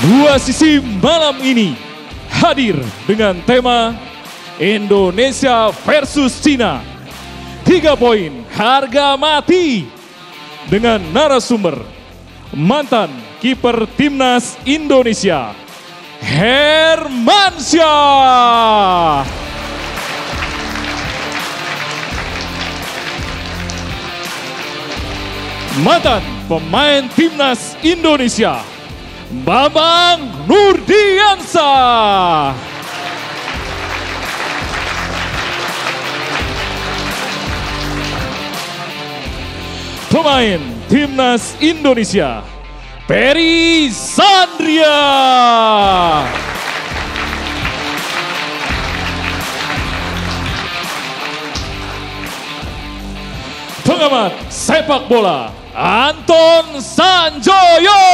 Dua sisi malam ini hadir dengan tema Indonesia versus Cina. 3 poin harga mati dengan narasumber mantan kiper timnas Indonesia Hermansyah. Mantan pemain timnas Indonesia Bambang Nurdiansyah. Pemain timnas Indonesia Peri Sandria. Pengamat sepak bola Anton Sanjoyo.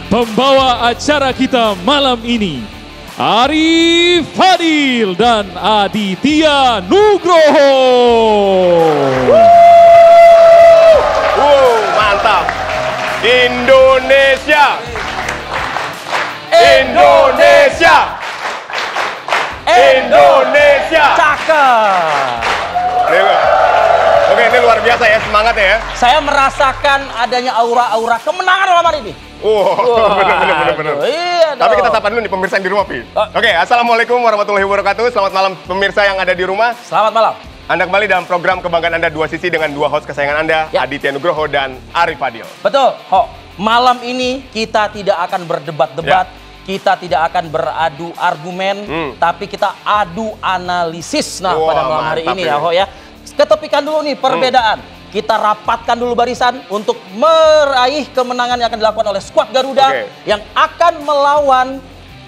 Pembawa acara kita malam ini Ari Fadil dan Aditya Nugroho. Mantap. Indonesia. Indonesia. Indonesia. Cakep. Oke, ini luar biasa ya, semangat ya. Saya merasakan adanya aura-aura kemenangan malam hari ini. Bener. Iya dong. Tapi kita sapa dulu nih pemirsa yang di rumah, Pi. Oke, assalamualaikum warahmatullahi wabarakatuh. Selamat malam pemirsa yang ada di rumah. Selamat malam. Anda kembali dalam program Kebanggaan Anda Dua Sisi dengan dua host kesayangan Anda, Ya. Aditya Nugroho dan Ari Fadil. Betul, malam ini kita tidak akan berdebat-debat, kita tidak akan beradu argumen, tapi kita adu analisis. Nah, pada malam hari ini ya, ya. Ketepikan dulu nih perbedaan. Kita rapatkan dulu barisan untuk meraih kemenangan yang akan dilakukan oleh skuad Garuda yang akan melawan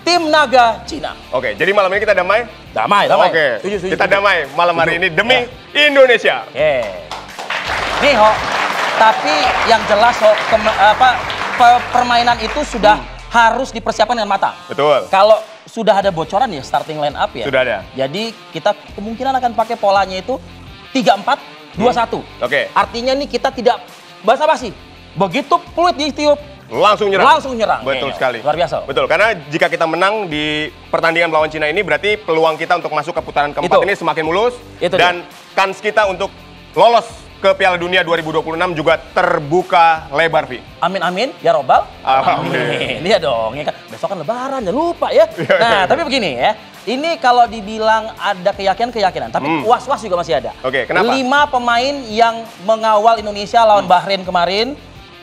tim naga Cina. Oke, jadi malam ini kita damai? Damai. Oke, kita damai malam hari ini demi Indonesia. Nih, tapi yang jelas, permainan itu sudah harus dipersiapkan dengan matang. Betul. Kalau sudah ada bocoran ya starting line up ya. Sudah ada. Jadi kita kemungkinan akan pakai polanya itu 3-4-2-1. Oke. Artinya nih kita tidak basa-basi. Begitu peluit ditiup, Langsung nyerang. Betul sekali. Luar biasa. Betul, karena jika kita menang di pertandingan melawan Cina ini berarti peluang kita untuk masuk ke putaran keempat ini semakin mulus. Dan kans kita untuk lolos ke Piala Dunia 2026 juga terbuka lebar, Vi. Amin ya robbal. Amin. Iya dong, ya kan. Besok kan lebaran, jangan lupa ya. Nah, tapi begini ya. Ini kalau dibilang ada keyakinan, tapi was-was juga masih ada. Oke, kenapa? 5 pemain yang mengawal Indonesia lawan Bahrain kemarin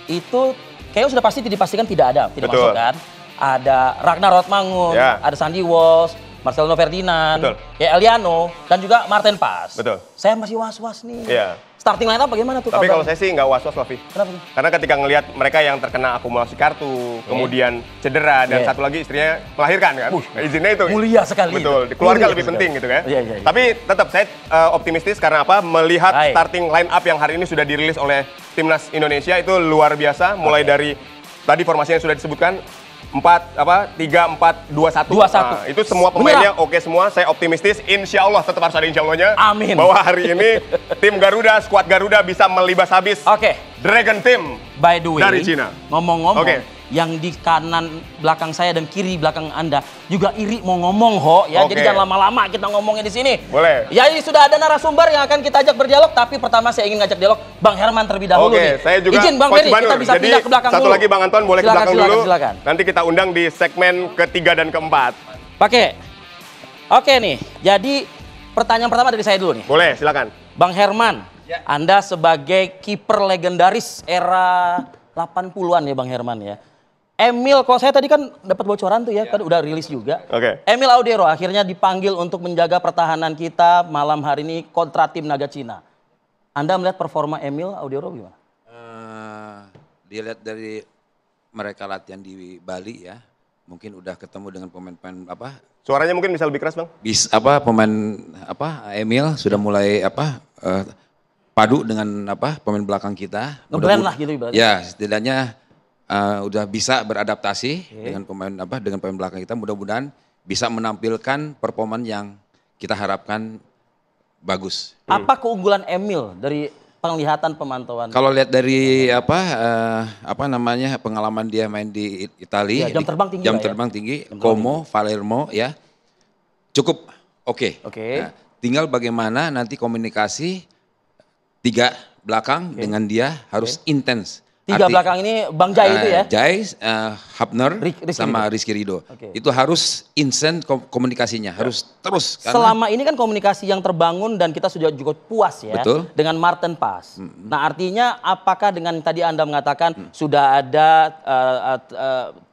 itu kayaknya sudah pasti dipastikan tidak masuk kan. Ada Ragnar Rotmangun, ada Sandy Walsh, Marcelino Ferdinand, Eliano, dan juga Martin Pas. Betul. Saya masih was-was nih. Iya. Starting line up bagaimana tuh? Tapi kalau saya sih nggak was-was, Wafi. Kenapa? Karena ketika ngelihat mereka yang terkena akumulasi kartu, kemudian cedera, dan satu lagi istrinya melahirkan kan. Izinnya itu. Mulia sekali. Betul, di keluarga lebih penting gitu kan. Iya. Tapi tetap saya optimistis karena apa? Melihat starting line up yang hari ini sudah dirilis oleh Timnas Indonesia itu luar biasa. Mulai dari tadi formasinya sudah disebutkan. 3-4-2-1. Nah, itu semua pemainnya oke semua. Saya optimistis. Insya Allah tetap harus ada insya Allahnya. Amin. Bahwa hari ini tim Garuda, skuad Garuda bisa melibas habis Dragon Team by the way, dari Cina. Ngomong-ngomong, yang di kanan belakang saya dan kiri belakang Anda juga iri mau ngomong, ya. Jadi jangan lama-lama kita ngomongnya di sini. Boleh. Ya, ini sudah ada narasumber yang akan kita ajak berdialog, tapi pertama saya ingin ngajak dialog Bang Herman terlebih dahulu nih. Saya juga izin Bang Ferry, kita bisa pindah ke belakang satu dulu. lagi Bang Anton boleh ke belakang dulu. Silakan. Nanti kita undang di segmen ketiga dan keempat. Oke nih, jadi pertanyaan pertama dari saya dulu nih. Boleh, silakan. Bang Herman, Anda sebagai kiper legendaris era 80-an ya Bang Herman ya. Emil, kalau saya tadi kan dapat bocoran tuh ya, kan udah rilis juga. Emil Audero akhirnya dipanggil untuk menjaga pertahanan kita malam hari ini kontra tim Naga Cina. Anda melihat performa Emil Audero gimana? Dilihat dari mereka latihan di Bali ya, mungkin udah ketemu dengan pemain-pemain apa? Suaranya mungkin bisa lebih keras, Bang? Emil sudah mulai padu dengan pemain belakang kita. Ngeblend lah gitu ibaratnya. Ya, setidaknya udah bisa beradaptasi dengan pemain belakang kita. Mudah-mudahan bisa menampilkan performan yang kita harapkan bagus. Apa keunggulan Emil dari penglihatan pemantauan? Kalau lihat dari pengalaman dia main di Italia, jam terbang tinggi. Jam terbang tinggi, Como, Palermo ya. Cukup oke. Nah, tinggal bagaimana nanti komunikasi 3 belakang dengan dia harus intens. 3 belakang ini Bang Jai itu ya? Jai, Hapner, sama Rizky Ridho. Itu harus instant komunikasinya, harus terus. Selama ini kan komunikasi yang terbangun dan kita sudah juga puas ya. Betul. Dengan Marten Pas. Nah artinya apakah dengan tadi Anda mengatakan sudah ada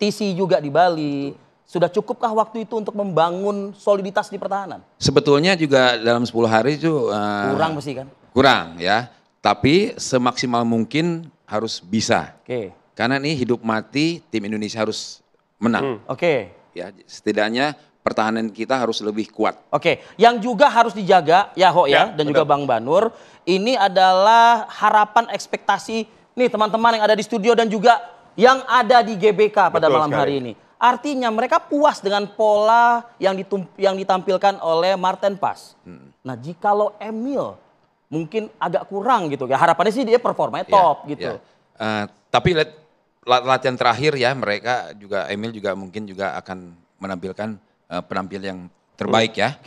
TC juga di Bali, sudah cukupkah waktu itu untuk membangun soliditas di pertahanan? Sebetulnya juga dalam 10 hari itu kurang mesti kan? Kurang ya, tapi semaksimal mungkin harus bisa. Karena ini hidup mati tim Indonesia harus menang. Ya, setidaknya pertahanan kita harus lebih kuat. Yang juga harus dijaga ya Ho ya dan juga Bang Banur, ini adalah harapan ekspektasi nih teman-teman yang ada di studio dan juga yang ada di GBK pada malam hari ini. Artinya mereka puas dengan pola yang ditampilkan oleh Marten Pas. Nah, jikalau Emil mungkin agak kurang gitu ya. Harapannya sih dia performanya top gitu. Tapi latihan terakhir ya mereka juga Emil juga mungkin juga akan menampilkan penampil yang terbaik ya.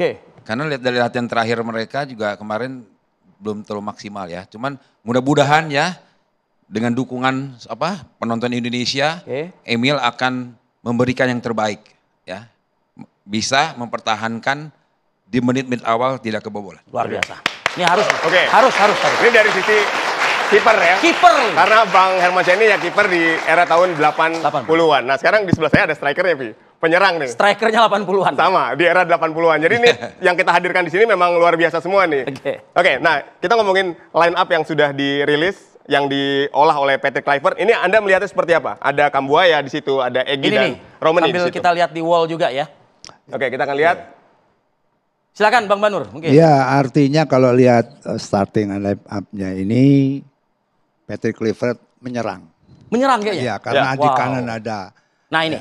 Karena lihat dari latihan terakhir mereka juga kemarin belum terlalu maksimal ya. Cuman mudah-mudahan ya dengan dukungan penonton Indonesia, Emil akan memberikan yang terbaik ya. Bisa mempertahankan di menit-menit awal tidak kebobolan. Luar biasa. Ini harus. Harus. Ini dari sisi kiper ya. Kiper. Karena Bang Hermansyah ini ya kiper di era tahun 80-an. Nah sekarang di sebelah saya ada strikernya, Pi. Penyerang nih. Strikernya 80-an. Sama, di era 80-an. Jadi ini yang kita hadirkan di sini memang luar biasa semua nih. Oke, nah kita ngomongin line up yang sudah dirilis, yang diolah oleh Patrick Kluivert. Ini Anda melihatnya seperti apa? Ada Kambuaya di situ, ada Egy dan Romani di situ. Sambil kita lihat di wall juga ya. Oke, kita akan lihat. Silakan Bang Banur mungkin. Ya, artinya kalau lihat starting line up-nya ini Patrick Kluivert menyerang. Menyerang kayaknya? Iya, karena di kanan ada. Nah ini.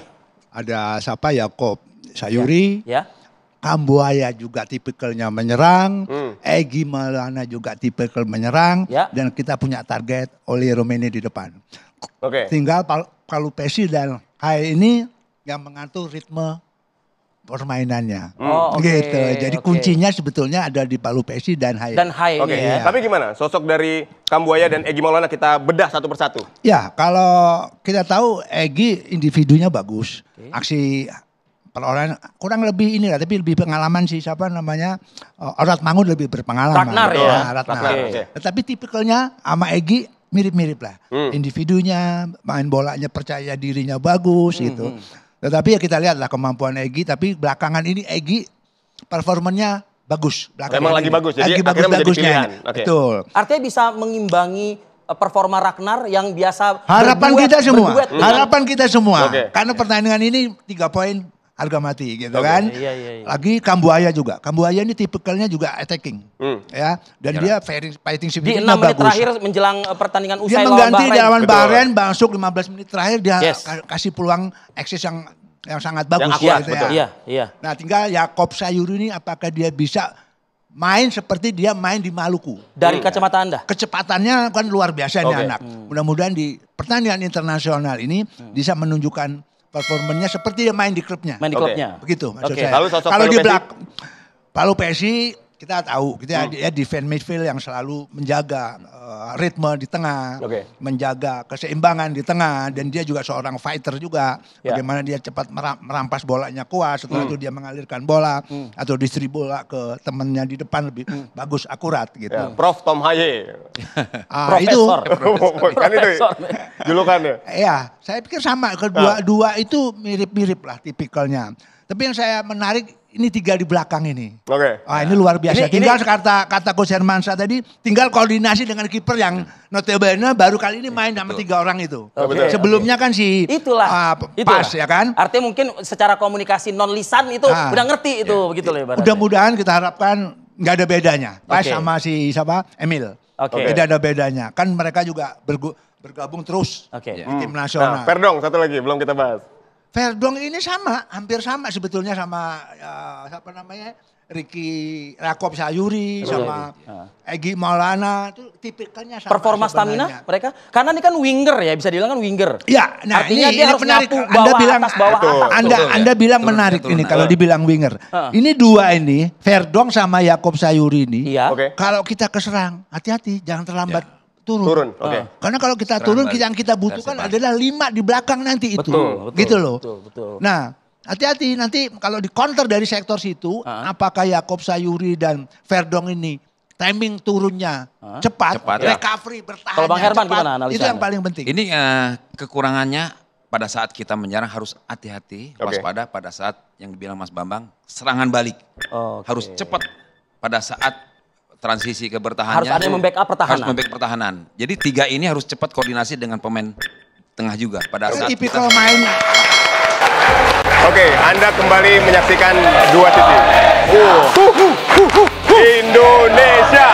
Ada siapa? Yakob Sayuri. Ya. Kambuaya juga tipikalnya menyerang. Egy Maulana juga tipikal menyerang. Dan kita punya target Oli Romeni di depan. Tinggal Palu Pesi dan Hai ini yang mengatur ritme permainannya. Gitu. Jadi kuncinya sebetulnya ada di Palu Pesi dan Hai. Tapi gimana? Sosok dari Kambuaya dan Egy Maulana kita bedah satu persatu. Ya, kalau kita tahu Egy individunya bagus. Aksi perorangan kurang lebih ini lah, tapi lebih pengalaman sih siapa namanya Orat Mangun lebih berpengalaman. Ragnar ya. Ragnar. Tetapi tipikalnya sama Egy mirip-mirip lah. Individunya, main bolanya percaya dirinya bagus gitu. Tetapi ya kita lihatlah kemampuan Egy, tapi belakangan ini Egy performanya bagus. Memang lagi bagus, jadi lagi bagusnya. Betul. Artinya bisa mengimbangi performa Ragnar yang biasa harapan kita semua. Harapan kita semua. Oke. Karena pertandingan ini 3 poin harga mati gitu kan. Iya. Lagi Kambuaya juga. Kambuaya ini tipikalnya juga attacking. Ya, dan dia fighting di 6 spiritnya menit bagus. terakhir menjelang pertandingan usai Dia lawan mengganti Bahrain. lawan Bahrain, masuk 15 menit terakhir dia kasih peluang akses yang sangat bagus akurat, gitu betul. Iya. Nah, tinggal Yakob Sayuri ini apakah dia bisa main seperti dia main di Maluku. Dari kacamata Anda? Kecepatannya kan luar biasa nih anak. Mudah-mudahan di pertandingan internasional ini bisa menunjukkan performanya seperti dia main di klubnya. Main di klubnya. Begitu maksud saya. Lalu sosok kalau Palu di Pesi? belakang Palu Pesi kita tahu dia defense midfield yang selalu menjaga ritme di tengah, menjaga keseimbangan di tengah, dan dia juga seorang fighter juga. Bagaimana dia cepat merampas bolanya kuat, setelah itu dia mengalirkan bola atau distribusi bola ke temannya di depan lebih bagus, akurat gitu. Prof Tom Haye. Profesor. Kan itu julukannya. Iya, saya pikir sama. Kedua itu mirip-mirip lah tipikalnya. Tapi yang saya menarik ini 3 di belakang ini. Ini luar biasa. Tinggal kata Coach Hermansyah tadi, tinggal koordinasi dengan kiper yang notabene baru kali ini main sama 3 orang itu. Sebelumnya kan Itulah. Pas ya kan. Artinya mungkin secara komunikasi non lisan itu udah ngerti itu begitu loh ibaratnya. Mudah-mudahan kita harapkan nggak ada bedanya. Pas sama si Emil. Beda ada bedanya. Kan mereka juga bergabung terus di tim nasional. Perdong satu lagi belum kita bahas. Verdong ini sama, hampir sama sebetulnya sama siapa namanya Ricky Rakob Sayuri sama Egy Maulana itu tipikalnya sama. Performa stamina mereka, karena ini kan winger ya, bisa dibilang kan winger. Ya, nah artinya ini dia harus menarik. nyapu bawah atas bawah atas. Anda bilang menarik ini kalau dibilang winger. Ini dua ini, Verdong sama Yakob Sayuri ini. Kalau kita keserang, hati-hati, jangan terlambat. Turun. Karena kalau kita turun, yang kita butuhkan adalah 5 di belakang nanti itu. Betul, gitu loh. Betul. Nah, hati-hati nanti kalau di counter dari sektor situ, apakah Yakob Sayuri dan Verdong ini timing turunnya cepat, recovery bertahan. Kalau Bang Herman gimana analisanya? Itu yang paling penting. Ini kekurangannya pada saat kita menyerang harus hati-hati, waspada pada saat yang dibilang Mas Bambang, serangan balik. Harus cepat pada saat transisi ke bertahannya. Harus ada yang membackup pertahanan. Harus membackup pertahanan. Jadi 3 ini harus cepat koordinasi dengan pemain tengah juga pada saat tipikal main. Oke, Anda kembali menyaksikan dua sisi. Indonesia.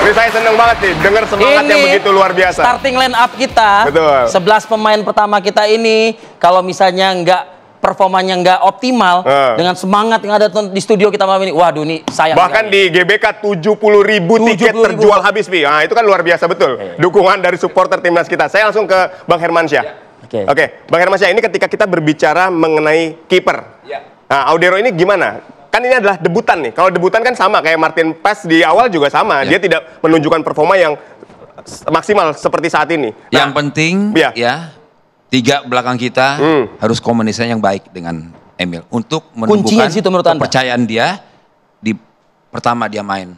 Ini saya seneng banget sih, dengar semangat yang begitu luar biasa. Starting line up kita, 11 pemain pertama kita ini, kalau misalnya performanya nggak optimal, dengan semangat yang ada di studio kita malam ini, waduh ini sayang. Bahkan di GBK 70.000 tiket terjual habis, Pi. Nah, itu kan luar biasa betul. Dukungan dari supporter timnas kita. Saya langsung ke Bang Hermansyah. Oke, Bang Hermansyah, ini ketika kita berbicara mengenai kiper. Nah, Audero ini gimana? Kan ini adalah debutan nih. Kalau debutan kan sama kayak Martin Paes di awal juga sama. Dia tidak menunjukkan performa yang maksimal seperti saat ini. Yang penting ya 3 belakang kita harus komunikasi yang baik dengan Emil untuk menumbuhkan kepercayaan dia di pertama dia main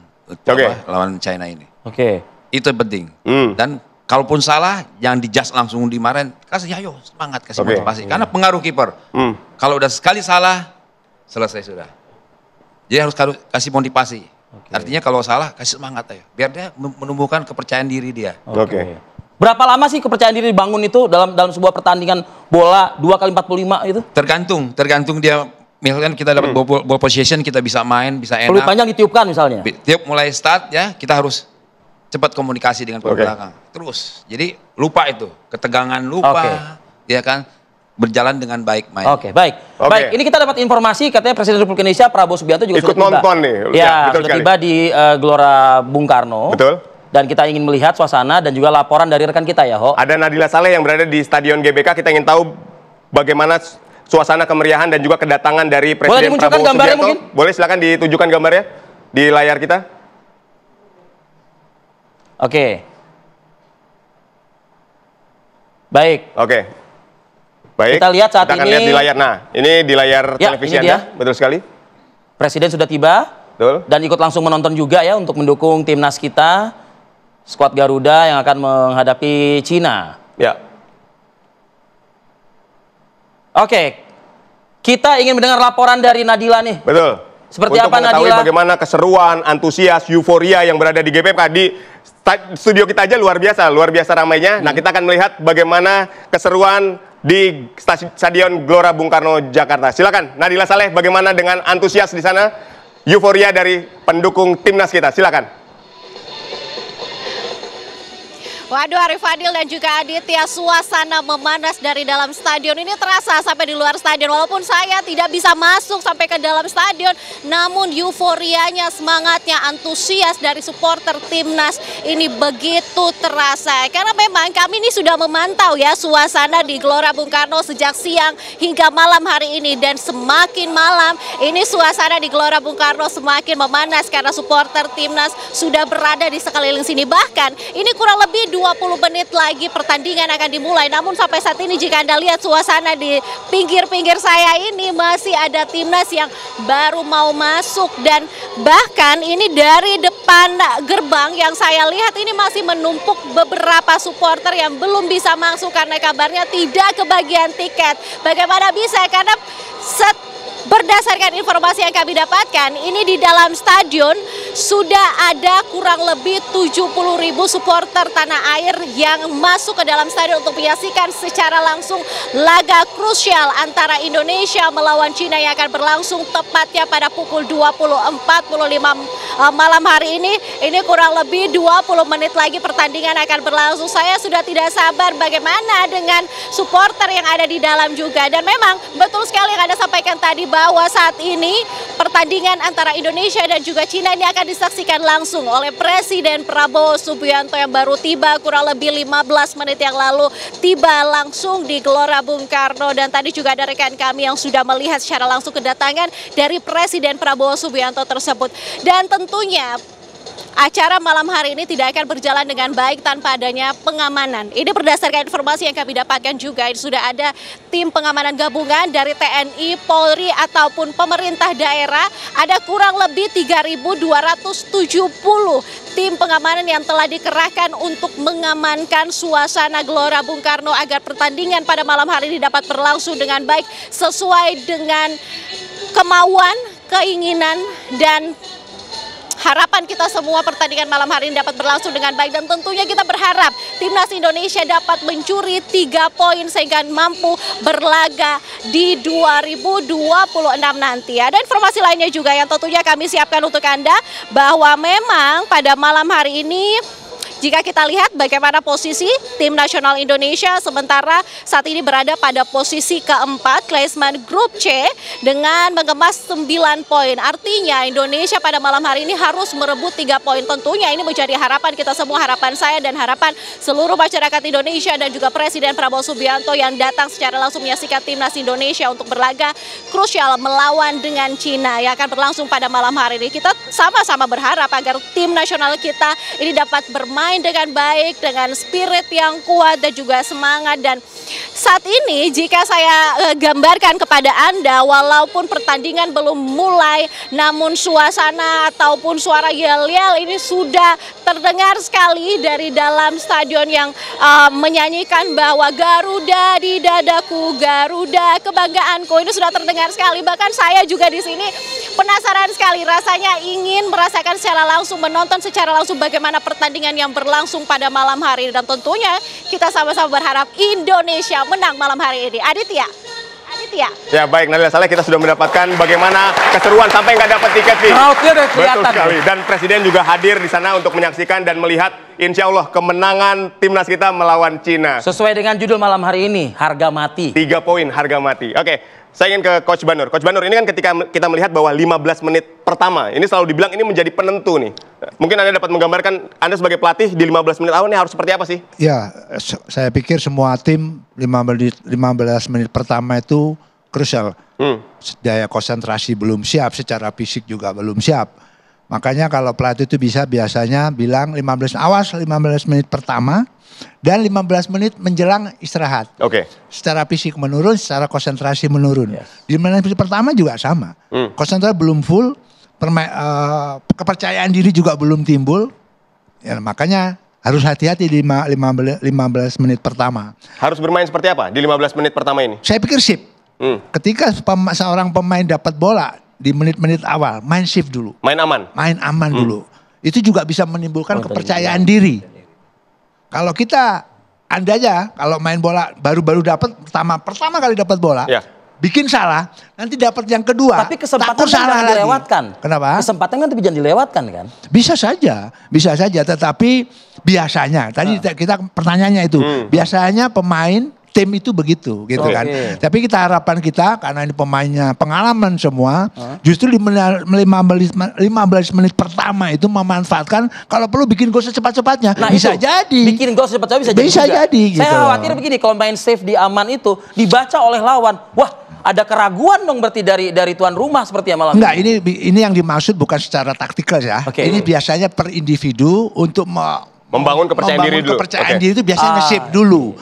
lawan China ini. Itu penting. Dan kalaupun salah jangan di-judge langsung dimarahin, kasih ayo semangat, kasih motivasi. Karena pengaruh kiper. Kalau udah sekali salah selesai sudah. Jadi harus kasih motivasi. Artinya kalau salah kasih semangat aja, biar dia menumbuhkan kepercayaan diri dia. Berapa lama sih kepercayaan diri dibangun itu dalam sebuah pertandingan bola 2x45 itu? Tergantung dia. Misalkan kita dapat ball possession, kita bisa main, bisa enak. Peluit panjang ditiupkan misalnya. Tiap mulai start ya, kita harus cepat komunikasi dengan pemain belakang. Terus, jadi lupa itu, ketegangan lupa, ya kan? Berjalan dengan baik main. Baik. Ini kita dapat informasi katanya Presiden Republik Indonesia Prabowo Subianto juga ikut sudah nonton nih. Ya, sudah tiba di Gelora Bung Karno. Betul. Dan kita ingin melihat suasana dan juga laporan dari rekan kita ya, Ho. Ada Nadila Saleh yang berada di Stadion GBK. Kita ingin tahu bagaimana suasana kemeriahan dan juga kedatangan dari Presiden Prabowo Subianto. Mungkin? Boleh silakan ditunjukkan gambarnya di layar kita. Baik. Baik, kita lihat saat kita akan ini. Lihat di layar. Nah, ini di layar televisi Anda, betul sekali. Presiden sudah tiba, dan ikut langsung menonton juga ya untuk mendukung timnas kita, skuad Garuda yang akan menghadapi Cina. Kita ingin mendengar laporan dari Nadila nih. Betul. Seperti untuk apa Nadila? Bagaimana keseruan, antusias, euforia yang berada di GBK di studio kita aja luar biasa ramainya. Nah, kita akan melihat bagaimana keseruan di Stadion Gelora Bung Karno, Jakarta. Silakan, Nadila Saleh, bagaimana dengan antusias di sana, euforia dari pendukung timnas kita. Silakan. Waduh, Arif Fadil dan juga Aditya, suasana memanas dari dalam stadion ini terasa sampai di luar stadion. Walaupun saya tidak bisa masuk sampai ke dalam stadion, namun euforianya, semangatnya, antusias dari supporter timnas ini begitu terasa. Karena memang kami ini sudah memantau ya suasana di Gelora Bung Karno sejak siang hingga malam hari ini. Dan semakin malam ini suasana di Gelora Bung Karno semakin memanas karena supporter timnas sudah berada di sekeliling sini. Bahkan ini kurang lebih 20 menit lagi pertandingan akan dimulai. Namun sampai saat ini jika Anda lihat suasana di pinggir-pinggir saya ini masih ada timnas yang baru mau masuk. Dan bahkan ini dari depan gerbang yang saya lihat ini masih menumpuk beberapa supporter yang belum bisa masuk karena kabarnya tidak kebagian tiket. Bagaimana bisa? Karena berdasarkan informasi yang kami dapatkan, ini di dalam stadion sudah ada kurang lebih 70.000 supporter tanah air yang masuk ke dalam stadion untuk menyaksikan secara langsung laga krusial antara Indonesia melawan Cina yang akan berlangsung tepatnya pada pukul 20.45 malam hari ini. Ini kurang lebih 20 menit lagi pertandingan akan berlangsung. Saya sudah tidak sabar bagaimana dengan supporter yang ada di dalam juga. Dan memang betul sekali yang Anda sampaikan tadi bahwa saat ini pertandingan antara Indonesia dan juga Cina ini akan disaksikan langsung oleh Presiden Prabowo Subianto yang baru tiba kurang lebih 15 menit yang lalu, tiba langsung di Gelora Bung Karno. Dan tadi juga ada rekan kami yang sudah melihat secara langsung kedatangan dari Presiden Prabowo Subianto tersebut. Dan tentunya acara malam hari ini tidak akan berjalan dengan baik tanpa adanya pengamanan. Ini berdasarkan informasi yang kami dapatkan juga, sudah ada tim pengamanan gabungan dari TNI, Polri ataupun pemerintah daerah. Ada kurang lebih 3.270 tim pengamanan yang telah dikerahkan untuk mengamankan suasana Gelora Bung Karno agar pertandingan pada malam hari ini dapat berlangsung dengan baik sesuai dengan kemauan, keinginan, dan harapan kita semua pertandingan malam hari ini dapat berlangsung dengan baik. Dan tentunya kita berharap timnas Indonesia dapat mencuri 3 poin sehingga mampu berlaga di 2026 nanti. Ada informasi lainnya juga yang tentunya kami siapkan untuk Anda, bahwa memang pada malam hari ini jika kita lihat bagaimana posisi tim nasional Indonesia sementara saat ini berada pada posisi keempat klasemen grup C dengan mengemas 9 poin. Artinya Indonesia pada malam hari ini harus merebut 3 poin. Tentunya ini menjadi harapan kita semua, harapan saya dan harapan seluruh masyarakat Indonesia dan juga Presiden Prabowo Subianto yang datang secara langsung menyaksikan timnas Indonesia untuk berlaga krusial melawan dengan Cina yang akan berlangsung pada malam hari ini. Kita sama-sama berharap agar tim nasional kita ini dapat bermain dengan baik, dengan spirit yang kuat dan juga semangat. Dan saat ini jika saya gambarkan kepada Anda, walaupun pertandingan belum mulai, namun suasana ataupun suara yel-yel ini sudah terdengar sekali dari dalam stadion yang menyanyikan bahwa Garuda di dadaku, Garuda kebanggaanku. Ini sudah terdengar sekali. Bahkan saya juga di sini penasaran sekali, rasanya ingin merasakan secara langsung, menonton secara langsung bagaimana pertandingan yang berlangsung pada malam hari ini. Dan tentunya kita sama-sama berharap Indonesia menang malam hari ini. Aditya. Ya baik, Nadila Saleh, kita sudah mendapatkan bagaimana keseruan sampai nggak dapat tiket sih. Crowdnya udah kelihatan. Betul sekali. Dan Presiden juga hadir di sana untuk menyaksikan dan melihat insya Allah kemenangan timnas kita melawan Cina. Sesuai dengan judul malam hari ini, harga mati. 3 poin harga mati. Oke, saya ingin ke Coach Banur. Coach Banur, ini kan ketika kita melihat bahwa 15 menit pertama, ini selalu dibilang ini menjadi penentu nih. Mungkin Anda dapat menggambarkan, Anda sebagai pelatih di 15 menit awal ini harus seperti apa sih? Ya, saya pikir semua tim 15 menit pertama itu krusial. Daya konsentrasi belum siap, secara fisik juga belum siap. Makanya kalau pelatih itu biasanya bilang 15 menit pertama dan 15 menit menjelang istirahat. Oke. Secara fisik menurun, secara konsentrasi menurun. Yes. Di menit pertama juga sama. Konsentrasi belum full, kepercayaan diri juga belum timbul. Ya, makanya harus hati-hati di 15 menit pertama. Harus bermain seperti apa di 15 menit pertama ini? Saya pikir shift. Ketika seorang pemain dapat bola di menit-menit awal, main shift dulu. Main aman? Main aman dulu. Itu juga bisa menimbulkan kepercayaan diri. Kalau kita, Anda aja kalau main bola baru dapat pertama kali dapat bola, bikin salah, nanti dapat yang kedua. Tapi kesempatan kan dilewatkan. Kenapa? Kesempatan kan jangan dilewatkan kan? Bisa saja. Tetapi biasanya, tadi kita pertanyaannya itu, biasanya pemain tim itu begitu gitu kan. Tapi harapan kita karena ini pemainnya pengalaman semua, justru di 15 menit pertama itu memanfaatkan kalau perlu bikin gol secepat-cepatnya. Nah, bisa jadi. Bikin gol secepat-cepatnya bisa jadi gitu. Saya khawatir begini, kalau main safe di aman itu dibaca oleh lawan. Wah, ada keraguan dong berarti dari tuan rumah seperti yang malam. Enggak, ini yang dimaksud bukan secara taktikal ya. Ini biasanya per individu untuk membangun kepercayaan diri dulu. Kepercayaan diri itu biasanya nge-shape dulu.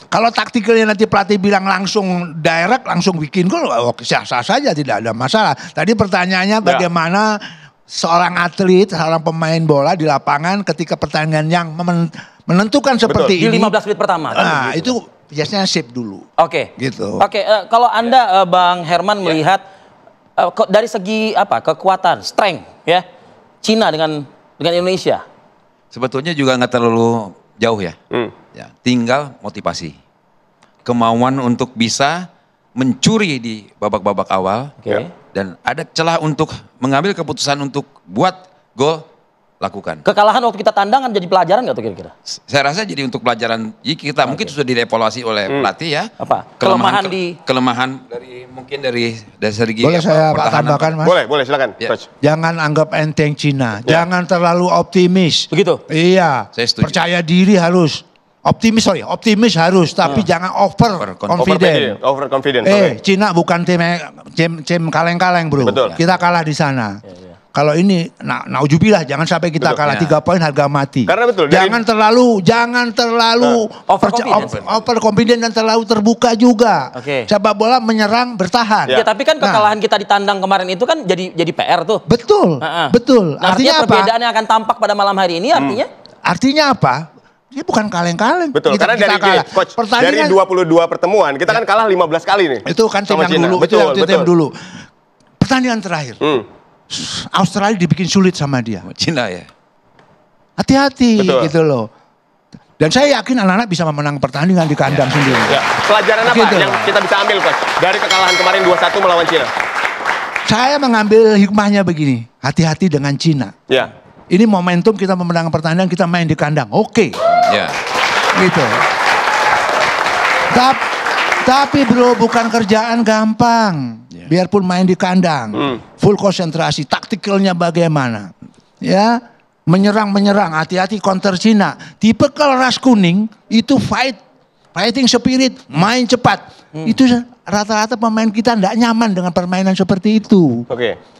Kalau taktikalnya nanti pelatih bilang langsung direct, langsung bikin gol, sah-sah saja, tidak ada masalah. Tadi pertanyaannya bagaimana seorang atlet, seorang pemain bola di lapangan ketika pertandingan yang menentukan seperti ini. Di 15 menit pertama. Nah, kan itu biasanya shape dulu. Oke. Gitu. Oke, kalau Anda Bang Herman melihat dari segi apa kekuatan, strength ya, Cina dengan Indonesia? Sebetulnya juga nggak terlalu jauh ya. Ya, tinggal motivasi, kemauan untuk bisa mencuri di babak-babak awal, dan ada celah untuk mengambil keputusan untuk buat gol, lakukan. Kekalahan waktu kita tandang kan jadi pelajaran nggak tuh kira-kira? Saya rasa jadi untuk pelajaran kita mungkin sudah dievaluasi oleh pelatih ya. Apa? Kelemahan dari segi boleh saya tambahkan, Mas? Boleh silakan. Ya. Coach. Jangan anggap enteng Cina, jangan terlalu optimis. Begitu? Iya, Saya setuju. percaya diri harus. Optimis harus, tapi jangan over confident. Overconfident. Cina bukan tim kaleng-kaleng, bro. Betul. Kita kalah di sana. Kalau ini, naujubillah, jangan sampai kita kalah 3 poin harga mati. Karena betul. Jangan terlalu overconfident dan terlalu terbuka juga. Sepak bola menyerang bertahan. Ya, tapi kan kekalahan kita di tandang kemarin itu kan jadi PR tuh. Betul. Nah, artinya perbedaan yang akan tampak pada malam hari ini artinya apa? Dia bukan kaleng-kaleng. Betul, karena Coach, dari 22 pertemuan, kita kan kalah 15 kali nih. Itu kan tim yang dulu, tim dulu. Pertandingan terakhir, Australia dibikin sulit sama dia. Cina ya. Hati-hati gitu loh. Dan saya yakin anak-anak bisa memenang pertandingan di kandang sendiri. Ya. Pelajaran apa yang kita bisa ambil, Coach, dari kekalahan kemarin 2-1 melawan Cina? Saya mengambil hikmahnya begini, hati-hati dengan Cina. Ya. Ini momentum kita memenangkan pertandingan, kita main di kandang. Oke. Ya. Gitu. Tapi bro, bukan kerjaan gampang. Biarpun main di kandang, full konsentrasi, taktikalnya bagaimana. Ya, menyerang, hati-hati counter Cina. Tipikal ras kuning itu fighting spirit, main cepat. Itu rata-rata pemain kita tidak nyaman dengan permainan seperti itu.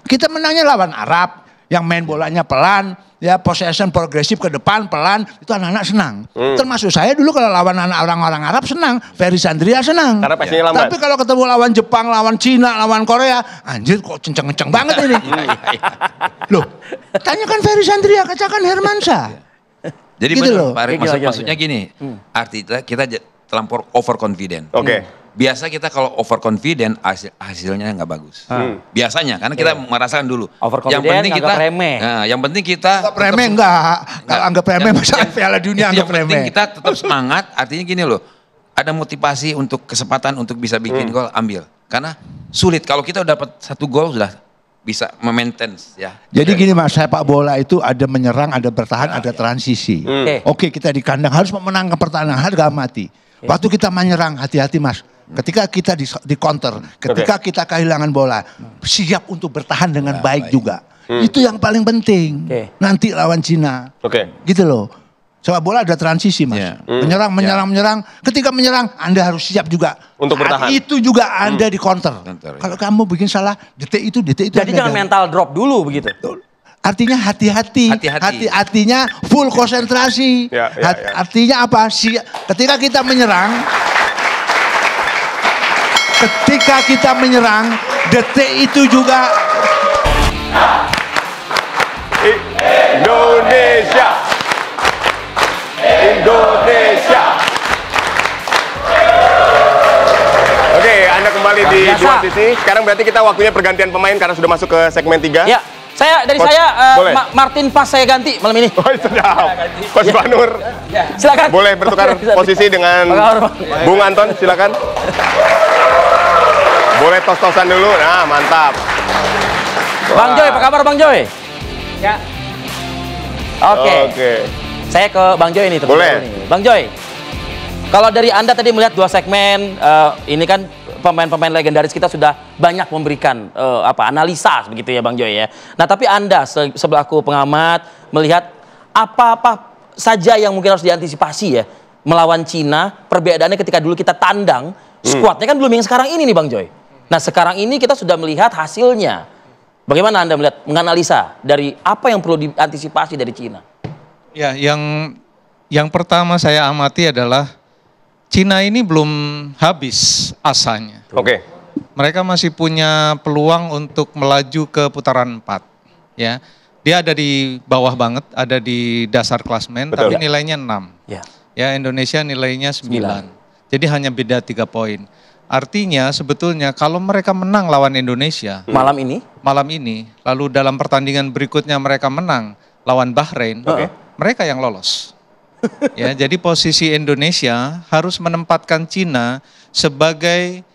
Kita menangnya lawan Arab, yang main bolanya pelan, ya possession progresif ke depan pelan, itu anak-anak senang. Termasuk saya dulu kalau lawan orang-orang Arab senang, Ferry Sandria senang. Karena pastinya lambat. Tapi kalau ketemu lawan Jepang, lawan Cina, lawan Korea, anjir kok kenceng-kenceng banget ini. Loh, tanyakan Ferry Sandria, kacakan Hermansyah. Jadi gitu maksudnya gini, artinya kita terlampau overconfident. Biasa kita kalau overconfident hasilnya nggak bagus. Biasanya karena kita merasakan dulu. Yang penting kita remeh. Nah, yang penting kita anggap remeh enggak. Kalau anggap remeh masalah Piala Dunia anggap remeh. Yang penting kita tetap semangat. Artinya gini loh. Ada motivasi untuk kesempatan untuk bisa bikin gol, ambil. Karena sulit kalau kita dapat 1 gol sudah bisa memaintain ya. Jadi gini Mas, sepak bola itu ada menyerang, ada bertahan, ada transisi. Oke, kita di kandang harus memenangkan pertandingan harga mati. Waktu kita menyerang, hati-hati Mas. Ketika kita di counter, ketika kita kehilangan bola, siap untuk bertahan dengan baik juga. Itu yang paling penting. Nanti lawan Cina. Gitu loh. Sepak bola ada transisi Mas. Menyerang. Ketika menyerang, Anda harus siap juga. Untuk bertahan. Itu juga Anda di counter. Kalau kamu bikin salah, detik itu. Jadi jangan mental drop dulu begitu. Artinya hati-hati. Artinya full konsentrasi. Artinya apa? Ketika kita menyerang, detik itu juga Indonesia. Oke, Anda kembali di dua sisi. Sekarang berarti kita waktunya pergantian pemain karena sudah masuk ke segmen 3. Ya. Martin Pas saya ganti malam ini. Oh, sedap. Coach Banur. Silakan. Boleh bertukar posisi dengan Bung Anton, silakan. Boleh tos-tosan dulu. Nah, mantap. Bang Joy, apa kabar Bang Joy? Ya. Oke. Saya ke Bang Joy nih, boleh. Bang Joy. Kalau dari Anda tadi melihat 2 segmen, ini kan pemain-pemain legendaris kita sudah banyak memberikan analisa begitu ya Bang Joy ya. Nah, tapi Anda sebelaku pengamat melihat apa-apa saja yang mungkin harus diantisipasi ya melawan Cina. Perbedaannya ketika dulu kita tandang, skuadnya kan belum yang sekarang ini nih Bang Joy. Nah, sekarang ini kita sudah melihat hasilnya. Bagaimana Anda menganalisa dari apa yang perlu diantisipasi dari Cina? Ya, yang pertama saya amati adalah Cina ini belum habis asanya. Mereka masih punya peluang untuk melaju ke putaran 4. Ya, dia ada di bawah banget, ada di dasar klasmen, tapi nilainya 6. Ya, Indonesia nilainya 9. Jadi hanya beda 3 poin. Artinya sebetulnya kalau mereka menang lawan Indonesia malam ini, lalu dalam pertandingan berikutnya mereka menang lawan Bahrain, mereka yang lolos. Ya, jadi posisi Indonesia harus menempatkan Cina sebagai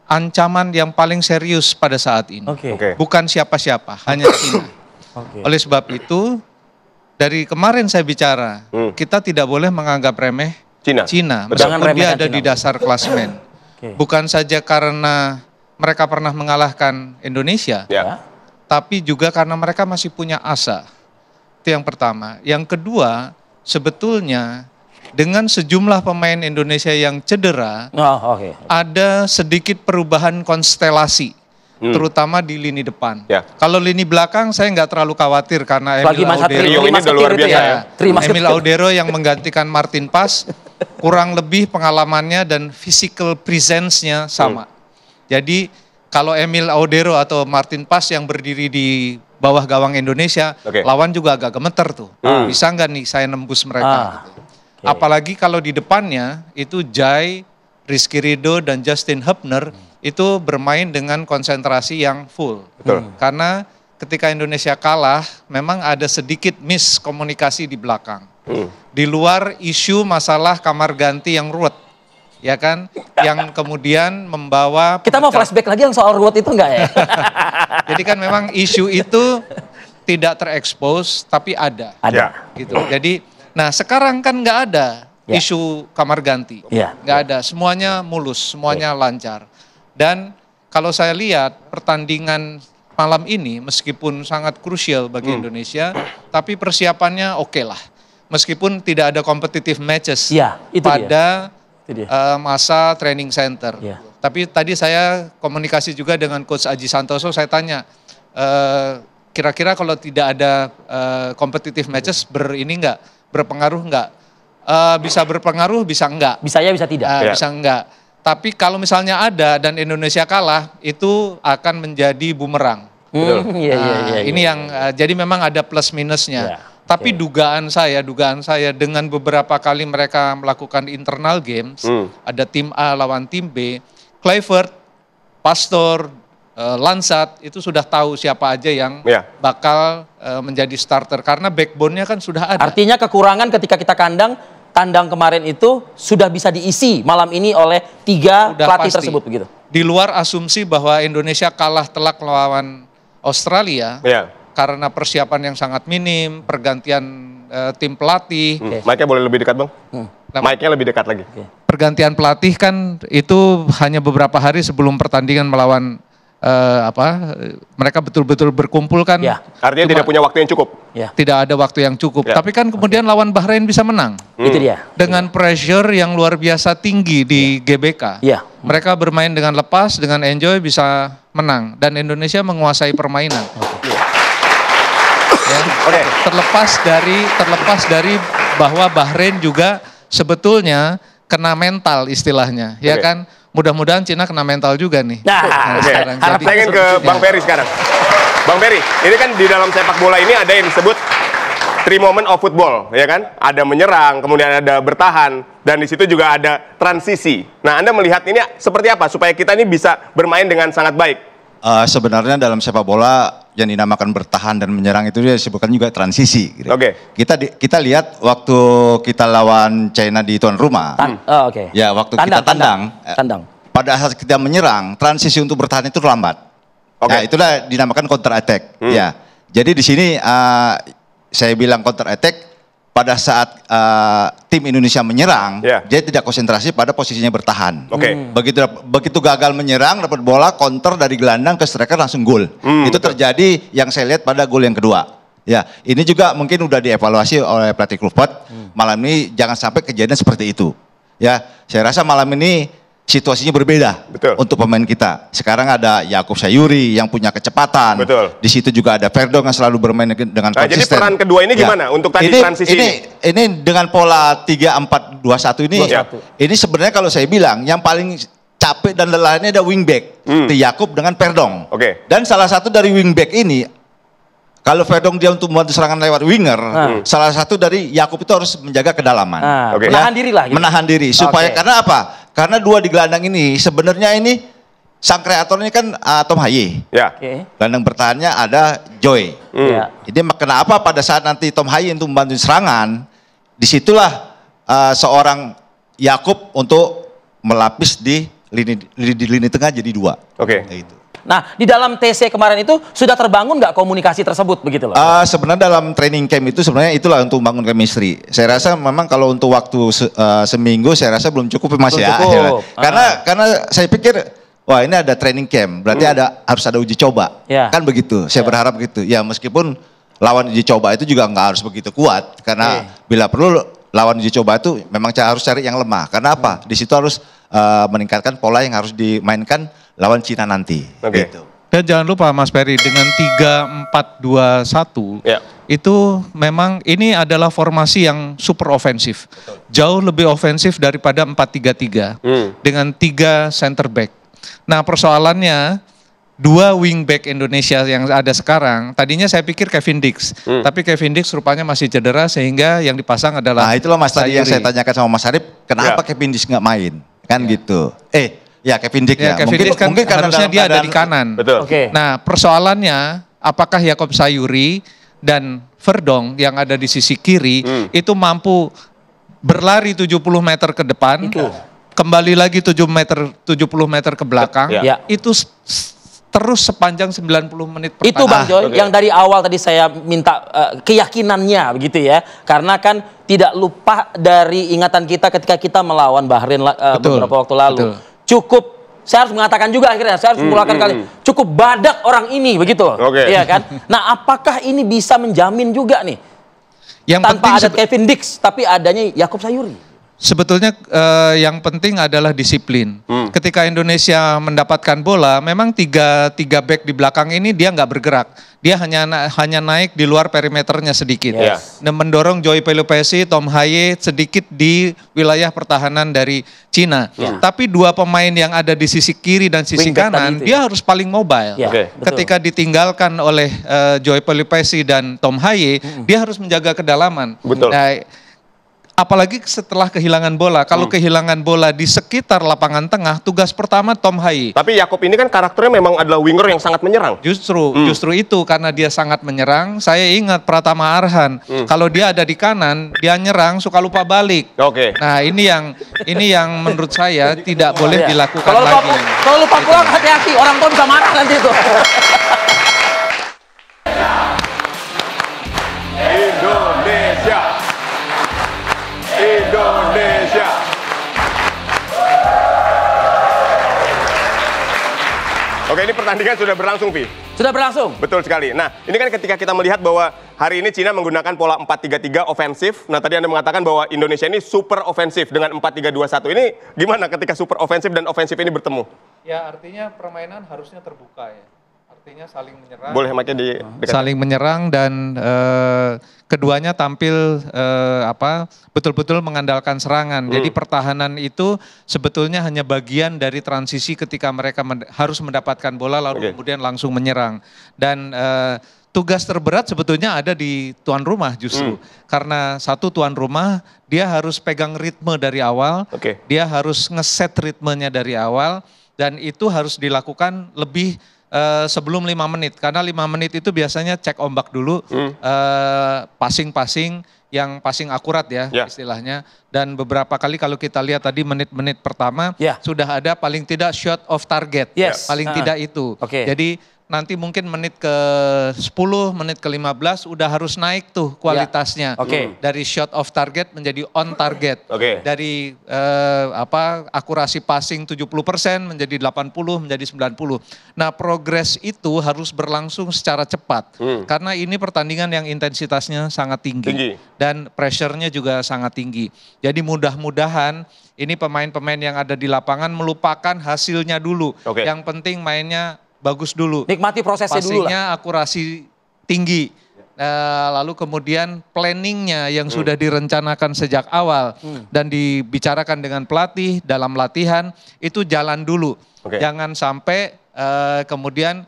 ancaman yang paling serius pada saat ini. Bukan siapa-siapa, hanya Cina. Oleh sebab itu, dari kemarin saya bicara, kita tidak boleh menganggap remeh Cina meskipun dia ada di dasar klasemen. Bukan saja karena mereka pernah mengalahkan Indonesia, tapi juga karena mereka masih punya asa. Itu yang pertama. Yang kedua, sebetulnya dengan sejumlah pemain Indonesia yang cedera, ada sedikit perubahan konstelasi, terutama di lini depan. Kalau lini belakang saya nggak terlalu khawatir karena Emil Audero yang menggantikan Martin Pas, kurang lebih pengalamannya dan physical presence-nya sama. Jadi kalau Emil Audero atau Martin Pas yang berdiri di bawah gawang Indonesia, lawan juga agak gemeter tuh. Bisa nggak nih saya nembus mereka? Apalagi kalau di depannya itu Jai, Rizky Ridho dan Justin Hubner itu bermain dengan konsentrasi yang full. Karena ketika Indonesia kalah, memang ada sedikit miskomunikasi di belakang. Di luar isu masalah kamar ganti yang ruwet, ya kan? Yang kemudian membawa... Kita mau flashback lagi yang soal ruwet itu enggak ya? Jadi kan memang isu itu tidak terekspos, tapi ada. Gitu. Jadi, nah sekarang kan nggak ada isu kamar ganti. Nggak ada, semuanya mulus, semuanya lancar. Dan kalau saya lihat pertandingan malam ini meskipun sangat krusial bagi Indonesia, tapi persiapannya oke lah. Meskipun tidak ada competitive matches pada masa training center. Tapi tadi saya komunikasi juga dengan Coach Aji Santoso, saya tanya, kira-kira kalau tidak ada competitive matches berpengaruh nggak? Bisa berpengaruh, bisa enggak. Bisa ya, bisa tidak. Bisa enggak. Tapi kalau misalnya ada dan Indonesia kalah, itu akan menjadi bumerang. Ini yang jadi memang ada plus minusnya. Tapi dugaan saya dengan beberapa kali mereka melakukan internal games, ada tim A lawan tim B, Kluivert, Pastor, Lansat itu sudah tahu siapa aja yang bakal menjadi starter karena backbone-nya kan sudah ada. Artinya kekurangan ketika kita tandang kemarin itu sudah bisa diisi malam ini oleh 3 pelatih tersebut begitu. Di luar asumsi bahwa Indonesia kalah telak melawan Australia. Karena persiapan yang sangat minim, pergantian tim pelatih. Mic-nya boleh lebih dekat, Bang? Mic-nya lebih dekat lagi. Pergantian pelatih kan itu hanya beberapa hari sebelum pertandingan melawan mereka betul-betul berkumpul kan. Artinya tidak punya waktu yang cukup. Tidak ada waktu yang cukup. Tapi kan kemudian lawan Bahrain bisa menang. Itu dia. Dengan pressure yang luar biasa tinggi di GBK. Mereka bermain dengan lepas, dengan enjoy bisa menang. Dan Indonesia menguasai permainan. Terlepas dari bahwa Bahrain juga sebetulnya kena mental istilahnya, ya kan? Mudah-mudahan Cina kena mental juga nih. Saya ingin ke Bang Ferry sekarang. Bang Ferry, ini kan di dalam sepak bola ini ada yang disebut 3 moment of football, ya kan? Ada menyerang, kemudian ada bertahan, dan di situ juga ada transisi. Nah, Anda melihat ini seperti apa supaya kita ini bisa bermain dengan sangat baik? Sebenarnya dalam sepak bola yang dinamakan bertahan dan menyerang itu disebutkan juga transisi. Gitu. Kita lihat waktu kita lawan China di tuan rumah. Ya, waktu kita tandang. Pada saat kita menyerang, transisi untuk bertahan itu lambat. Nah, itulah dinamakan counter attack. Ya. Jadi di sini saya bilang counter attack pada saat tim Indonesia menyerang, dia tidak konsentrasi pada posisinya bertahan. Begitu gagal menyerang, dapat bola, counter dari gelandang ke striker langsung gol. Itu terjadi yang saya lihat pada gol yang kedua. Ya, ini juga mungkin udah dievaluasi oleh pelatih Kluivert. Malam ini jangan sampai kejadian seperti itu. Ya, saya rasa malam ini situasinya berbeda untuk pemain kita. Sekarang ada Yakub Sayuri yang punya kecepatan. Di situ juga ada Verdong yang selalu bermain dengan konsisten. Jadi peran kedua ini gimana untuk tadi transisi ini? Ini dengan pola 3-4-2-1 ini. Ini sebenarnya kalau saya bilang yang paling capek dan lelahnya ada wingback. Yakub dengan Verdong. Dan salah satu dari wingback ini, kalau Verdong dia untuk membantu serangan lewat winger, salah satu dari Yakub itu harus menjaga kedalaman. Menahan diri lah. Gitu. Menahan diri. Supaya karena apa? karena dua di gelandang ini sebenarnya ini sang kreatornya kan Tom Haye. Ya. Gelandang bertahannya ada Joy. Jadi kenapa pada saat nanti Tom Haye itu membantu serangan, disitulah seorang Yakub untuk melapis di lini tengah jadi dua. Gitu. Nah, di dalam TC kemarin itu sudah terbangun nggak komunikasi tersebut begitu loh? Sebenarnya dalam training camp itu sebenarnya itulah untuk membangun chemistry. Saya rasa memang kalau untuk waktu seminggu saya rasa belum cukup masih ya. Karena saya pikir wah ini ada training camp, berarti harus ada uji coba. Kan begitu. Saya berharap gitu. Ya meskipun lawan uji coba itu juga nggak harus begitu kuat karena bila perlu lawan uji coba itu memang harus cari yang lemah. Karena apa? Di situ harus meningkatkan pola yang harus dimainkan lawan Cina nanti. Gitu. Dan jangan lupa Mas Peri dengan 3-4-2-1 itu memang ini adalah formasi yang super ofensif. Jauh lebih ofensif daripada 4-3-3 dengan 3 center back. Nah persoalannya 2 wing back Indonesia yang ada sekarang, tadinya saya pikir Kevin Dix, tapi Kevin Dix rupanya masih cedera sehingga yang dipasang adalah itulah Mas tadi yang saya tanyakan sama Mas Arif, kenapa Kevin Dix nggak main? Kan gitu. Ya Kevin Dix ya. Kevin Dix kan harusnya dia ada di kanan. Betul. Nah persoalannya apakah Yakob Sayuri dan Verdong yang ada di sisi kiri itu mampu berlari 70 meter ke depan, kembali lagi 70 meter ke belakang, itu terus sepanjang 90 menit pertandingan. Itu Bang Joy, yang dari awal tadi saya minta keyakinannya begitu ya. Karena kan tidak lupa dari ingatan kita ketika kita melawan Bahrain beberapa waktu lalu. Cukup, saya harus mengatakan juga akhirnya, saya harus mengeluarkan kali, cukup badak orang ini begitu. Iya kan? Nah apakah ini bisa menjamin juga nih, yang tanpa ada Kevin Dix, tapi adanya Yakob Sayuri? Sebetulnya yang penting adalah disiplin. Ketika Indonesia mendapatkan bola, memang tiga back di belakang ini dia nggak bergerak. Dia hanya naik di luar perimeternya sedikit. Dan mendorong Joy Pelupesi, Tom Haye sedikit di wilayah pertahanan dari Cina. Tapi 2 pemain yang ada di sisi kiri dan sisi kanan, dia harus paling mobile. Ketika ditinggalkan oleh Joy Pelupesi dan Tom Haye, dia harus menjaga kedalaman. Nah, apalagi setelah kehilangan bola, kalau kehilangan bola di sekitar lapangan tengah, tugas pertama Tom Haye. Tapi Yakob ini kan karakternya memang adalah winger yang sangat menyerang. Justru itu karena dia sangat menyerang. Saya ingat Pratama Arhan, kalau dia ada di kanan, dia nyerang suka lupa balik. Nah ini yang menurut saya tidak boleh dilakukan lagi. Kalau lupa pulang hati-hati, orang tua bisa marah nanti itu. Indonesia. Oke, ini pertandingan sudah berlangsung, Vi. Sudah berlangsung? Betul sekali. Nah, ini kan ketika kita melihat bahwa hari ini Cina menggunakan pola 4-3-3 ofensif. Nah, tadi Anda mengatakan bahwa Indonesia ini super ofensif dengan 4-3-2-1. Ini gimana ketika super ofensif dan ofensif ini bertemu? Ya, artinya permainan harusnya terbuka ya. Artinya saling menyerang. Boleh makanya di saling menyerang dan keduanya tampil betul-betul mengandalkan serangan. Jadi pertahanan itu sebetulnya hanya bagian dari transisi ketika mereka harus mendapatkan bola lalu kemudian langsung menyerang. Dan tugas terberat sebetulnya ada di tuan rumah justru. Karena satu tuan rumah dia harus pegang ritme dari awal, dia harus ngeset ritmenya dari awal dan itu harus dilakukan lebih sebelum 5 menit, karena 5 menit itu biasanya cek ombak dulu, passing-passing yang passing akurat ya istilahnya, dan beberapa kali kalau kita lihat tadi menit-menit pertama sudah ada paling tidak shot off target, paling tidak itu. Jadi nanti mungkin menit ke 10, menit ke 15 udah harus naik tuh kualitasnya. Dari shot off target menjadi on target. Dari akurasi passing 70% menjadi 80, menjadi 90. Nah, progres itu harus berlangsung secara cepat. Karena ini pertandingan yang intensitasnya sangat tinggi. Dan pressure-nya juga sangat tinggi. Jadi mudah-mudahan ini pemain-pemain yang ada di lapangan melupakan hasilnya dulu. Yang penting mainnya bagus dulu. Nikmati prosesnya dulu lah. Passingnya akurasi tinggi. Lalu kemudian planningnya yang sudah direncanakan sejak awal dan dibicarakan dengan pelatih dalam latihan itu jalan dulu. Jangan sampai kemudian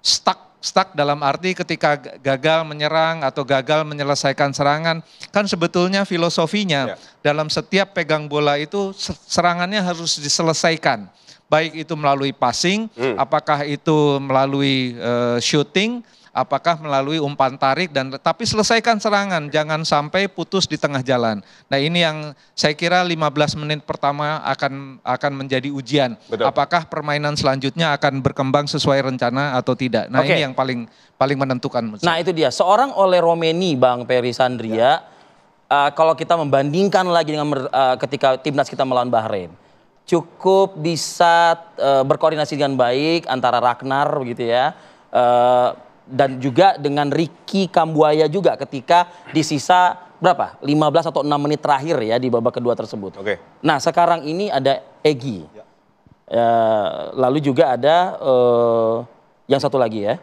stuck stuck dalam arti ketika gagal menyerang atau gagal menyelesaikan serangan, kan sebetulnya filosofinya dalam setiap pegang bola itu serangannya harus diselesaikan. Baik itu melalui passing, apakah itu melalui shooting, apakah melalui umpan tarik, dan tapi selesaikan serangan, jangan sampai putus di tengah jalan. Nah ini yang saya kira 15 menit pertama akan menjadi ujian. Betul. Apakah permainan selanjutnya akan berkembang sesuai rencana atau tidak. Nah ini yang paling menentukan. Nah itu dia, seorang Ole Romeni, Bang Peri Sandria, kalau kita membandingkan lagi dengan ketika timnas kita melawan Bahrain, cukup bisa berkoordinasi dengan baik antara Ragnar begitu ya. Dan juga dengan Ricky Kambuaya juga ketika di sisa berapa? 15 atau 6 menit terakhir ya di babak kedua tersebut. Nah sekarang ini ada Egy. Lalu juga ada yang satu lagi ya.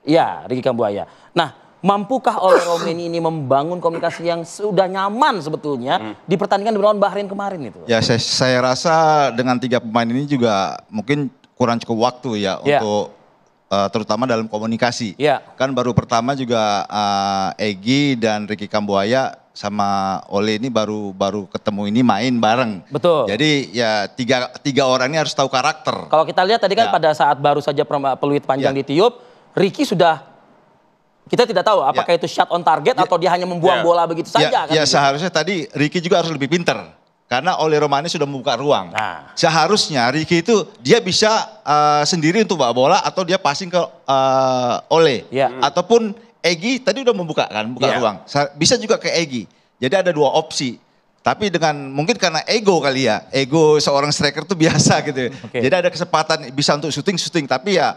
Ya, Ricky Kambuaya. Nah, mampukah Ole Romeni ini membangun komunikasi yang sudah nyaman sebetulnya di pertandingan melawan Bahrain kemarin itu? Ya, saya rasa dengan 3 pemain ini juga mungkin kurang cukup waktu ya untuk terutama dalam komunikasi. Kan baru pertama juga Egy dan Ricky Kambuaya sama Ole ini baru ketemu ini main bareng. Betul. Jadi ya tiga orang ini harus tahu karakter. Kalau kita lihat tadi kan pada saat baru saja peluit panjang ditiup, Ricky sudah, kita tidak tahu apakah itu shot on target atau dia hanya membuang bola begitu saja. Ya seharusnya tadi Ricky juga harus lebih pinter. Karena Ole Romani sudah membuka ruang. Seharusnya Ricky itu dia bisa sendiri untuk bawa bola atau dia passing ke Ole. Ataupun Egy tadi udah membuka kan, buka ruang. Bisa juga ke Egy. Jadi ada 2 opsi. Tapi dengan mungkin karena ego kali ya. Ego seorang striker itu biasa gitu. Jadi ada kesempatan bisa untuk syuting. Tapi ya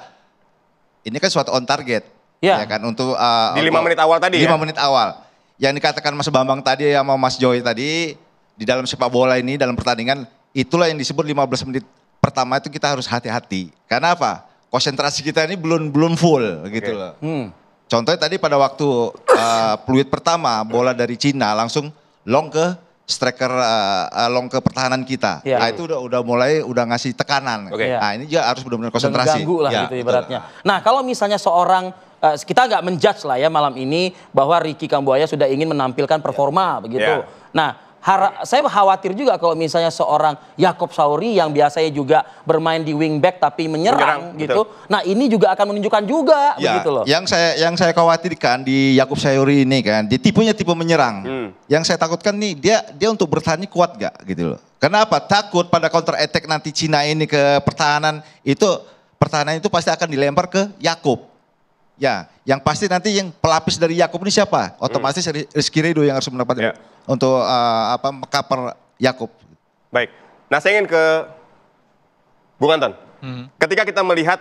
ini kan suatu on target. Ya kan untuk di 5 menit awal tadi 5 menit awal. Yang dikatakan Mas Bambang tadi sama Mas Joy tadi. Di dalam sepak bola ini, dalam pertandingan, itulah yang disebut 15 menit pertama itu kita harus hati-hati. Karena apa? Konsentrasi kita ini belum full gitu loh. Contohnya tadi pada waktu peluit pertama, bola dari Cina langsung long ke striker, long ke pertahanan kita. Nah itu udah ngasih tekanan. Nah ini juga harus benar-benar konsentrasi. Mengganggu lah gitu ibaratnya. Nah kalau misalnya seorang, kita nggak menjudge lah ya malam ini bahwa Ricky Kambuaya sudah ingin menampilkan performa begitu. Nah saya khawatir juga kalau misalnya seorang Yakob Sauri yang biasanya juga bermain di wingback tapi menyerang gitu. Betul. Nah ini juga akan menunjukkan juga begitu loh. Yang saya khawatirkan di Yakob Sauri ini kan, dia tipenya tipe menyerang. Yang saya takutkan nih dia untuk bertahan kuat gak gitu loh. Kenapa? Takut pada counter attack nanti Cina ini ke pertahanan itu pasti akan dilempar ke Yakob. Ya, yang pasti nanti yang pelapis dari Yakob ini siapa? Otomatis Rizky Ridho yang harus mendapat untuk cover Yakob. Baik. Nah, saya ingin ke Bung Anton. Ketika kita melihat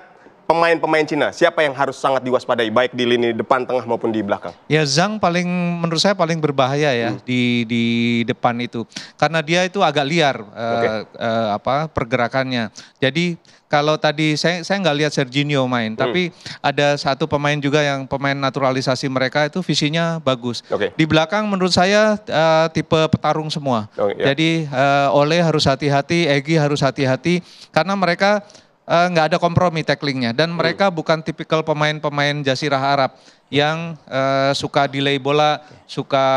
pemain-pemain Cina, siapa yang harus sangat diwaspadai baik di lini depan, tengah maupun di belakang? Ya Zhang menurut saya paling berbahaya ya di depan itu. Karena dia itu agak liar pergerakannya. Jadi kalau tadi saya nggak lihat Serginho main, tapi ada satu pemain juga yang pemain naturalisasi mereka itu visinya bagus. Di belakang menurut saya tipe petarung semua. Jadi Ole harus hati-hati, Egy harus hati-hati karena mereka nggak ada kompromi tacklingnya dan mereka bukan tipikal pemain-pemain Jazirah Arab yang suka delay bola, suka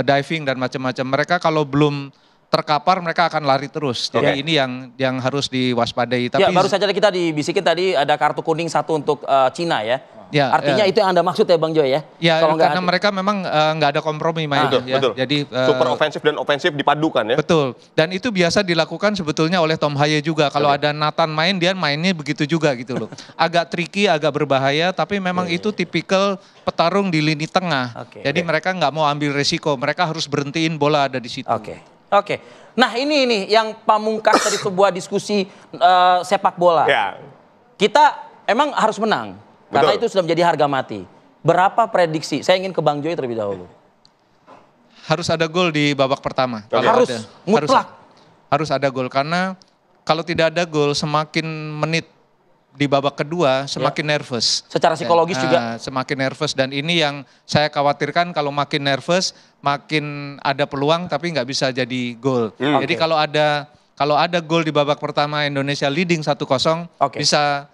diving dan macam-macam. Mereka kalau belum terkapar mereka akan lari terus. Jadi ini yang harus diwaspadai. Tapi baru saja kita dibisikin tadi ada kartu kuning 1 untuk Cina ya. Artinya itu yang Anda maksud ya Bang Joy ya? Ya karena mereka memang nggak ada kompromi main. Betul. Jadi super ofensif dan ofensif dipadukan ya. Betul. Dan itu biasa dilakukan sebetulnya oleh Tom Haye juga. Kalau ada Nathan main, dia mainnya begitu juga gitu loh. Agak tricky, agak berbahaya, tapi memang itu tipikal petarung di lini tengah. Jadi mereka nggak mau ambil resiko, mereka harus berhentiin bola ada di situ. Oke. Nah ini yang pamungkas dari sebuah diskusi sepak bola. Kita emang harus menang. Karena itu sudah menjadi harga mati. Berapa prediksi? Saya ingin ke Bang Joy terlebih dahulu. Harus ada gol di babak pertama. Harus ada gol. Karena kalau tidak ada gol semakin menit di babak kedua semakin nervous. Secara psikologis juga. Semakin nervous dan ini yang saya khawatirkan kalau makin nervous makin ada peluang tapi nggak bisa jadi gol. Jadi kalau ada gol di babak pertama Indonesia leading 1-0 bisa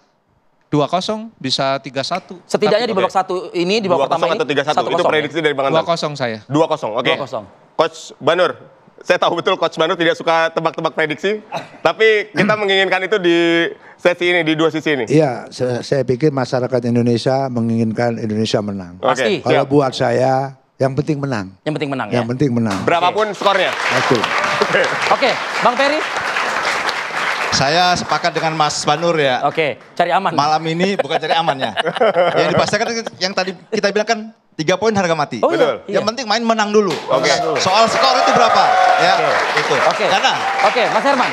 2 2-0, bisa 3-1. Setidaknya di babak satu ini, di babak pertama ini. 2-0 atau 3-1, itu prediksi dari Bang Anton. 2-0 saya. 2-0, oke. 2-0. Coach Banur, saya tahu betul Coach Banur tidak suka tebak-tebak prediksi, tapi kita menginginkan itu di sesi ini, di dua sisi ini. Iya, saya pikir masyarakat Indonesia menginginkan Indonesia menang. Pasti. Kalau buat saya, yang penting menang. Yang penting menang Yang penting menang. Berapapun skornya. Betul. Oke, Bang Ferry. Saya sepakat dengan Mas Banur ya. Oke, cari aman. Malam ini bukan cari aman ya. Yang dipastikan yang tadi kita bilang kan 3 poin harga mati. Oh, betul. Iya. Yang penting main menang dulu. Oke. Soal skor itu berapa? Ya, itu. Oke. Oke, Mas Herman.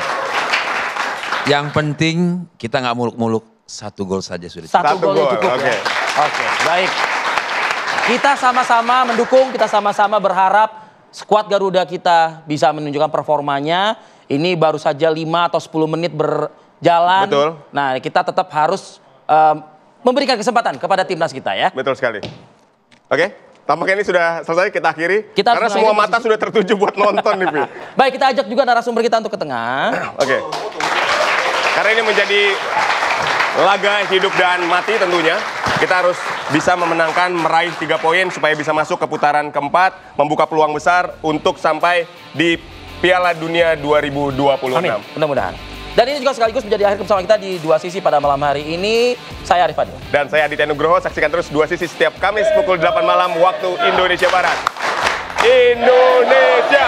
Yang penting kita nggak muluk-muluk, 1 gol saja sudah. 1 gol cukup. Oke. Oke, baik. Kita sama-sama mendukung, kita sama-sama berharap skuad Garuda kita bisa menunjukkan performanya. Ini baru saja 5 atau 10 menit berjalan. Betul. Nah, kita tetap harus memberikan kesempatan kepada timnas kita ya. Betul sekali. Oke, tampaknya ini sudah selesai, kita akhiri. Karena harus semua mengakhiri mata sudah tertuju buat nonton nih, Pi. Baik, kita ajak juga narasumber kita untuk ke tengah. Oke. Karena ini menjadi laga hidup dan mati tentunya. Kita harus bisa memenangkan, meraih 3 poin supaya bisa masuk ke putaran keempat, membuka peluang besar untuk sampai di Piala Dunia 2026. Amin, mudah-mudahan. Dan ini juga sekaligus menjadi akhir bersama kita di Dua Sisi pada malam hari ini. Saya Arif Fadil. Dan saya Aditya Nugroho, saksikan terus Dua Sisi setiap Kamis pukul 8 malam waktu Indonesia Barat. Indonesia!